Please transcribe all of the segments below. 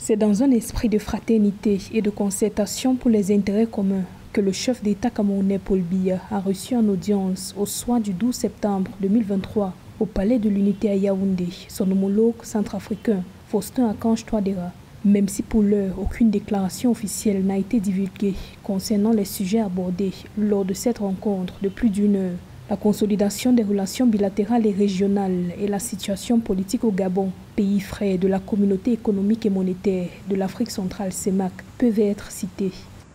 C'est dans un esprit de fraternité et de concertation pour les intérêts communs que le chef d'État camerounais Paul Biya a reçu en audience au soir du 12 septembre 2023 au Palais de l'Unité à Yaoundé son homologue centrafricain Faustin-Archange Touadéra. Même si pour l'heure aucune déclaration officielle n'a été divulguée concernant les sujets abordés lors de cette rencontre de plus d'une heure, la consolidation des relations bilatérales et régionales et la situation politique au Gabon, pays frère de la communauté économique et monétaire de l'Afrique centrale CEMAC, peuvent être cités.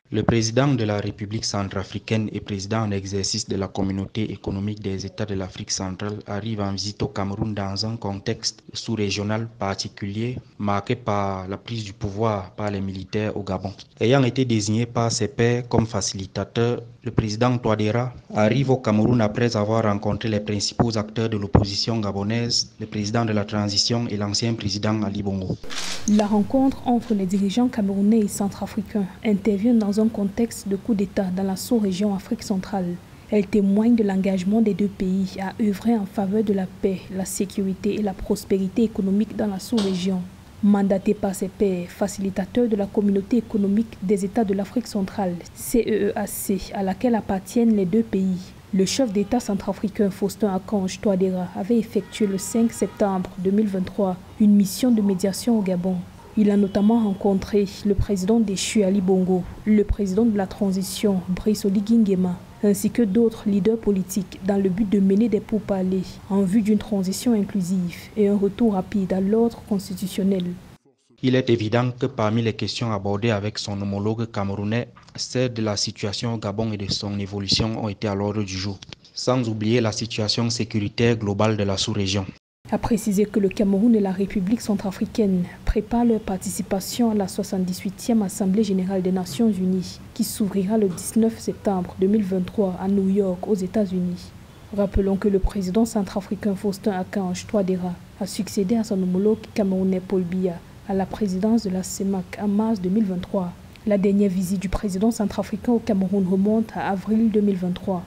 Le président de la République centrafricaine et président en exercice de la communauté économique des États de l'Afrique centrale arrive en visite au Cameroun dans un contexte sous-régional particulier marqué par la prise du pouvoir par les militaires au Gabon. Ayant été désigné par ses pairs comme facilitateur, le président Touadéra arrive au Cameroun après avoir rencontré les principaux acteurs de l'opposition gabonaise, le président de la transition et l'ancien président Ali Bongo. La rencontre entre les dirigeants camerounais et centrafricains intervient dans un contexte de coup d'État dans la sous-région Afrique centrale. Elle témoigne de l'engagement des deux pays à œuvrer en faveur de la paix, la sécurité et la prospérité économique dans la sous-région. Mandaté par ses pairs, facilitateurs de la communauté économique des États de l'Afrique centrale, CEEAC, à laquelle appartiennent les deux pays, le chef d'État centrafricain Faustin-Archange Touadéra avait effectué le 5 septembre 2023 une mission de médiation au Gabon. Il a notamment rencontré le président déchu Ali Bongo, le président de la transition Brice Oligui Nguema, ainsi que d'autres leaders politiques dans le but de mener des pourparlers en vue d'une transition inclusive et un retour rapide à l'ordre constitutionnel. Il est évident que parmi les questions abordées avec son homologue camerounais, celles de la situation au Gabon et de son évolution ont été à l'ordre du jour, sans oublier la situation sécuritaire globale de la sous-région. A précisé que le Cameroun et la République centrafricaine préparent leur participation à la 78e Assemblée générale des Nations unies qui s'ouvrira le 19 septembre 2023 à New York aux États-Unis. Rappelons que le président centrafricain Faustin-Archange Touadéra a succédé à son homologue camerounais Paul Biya à la présidence de la CEMAC en mars 2023. La dernière visite du président centrafricain au Cameroun remonte à avril 2023.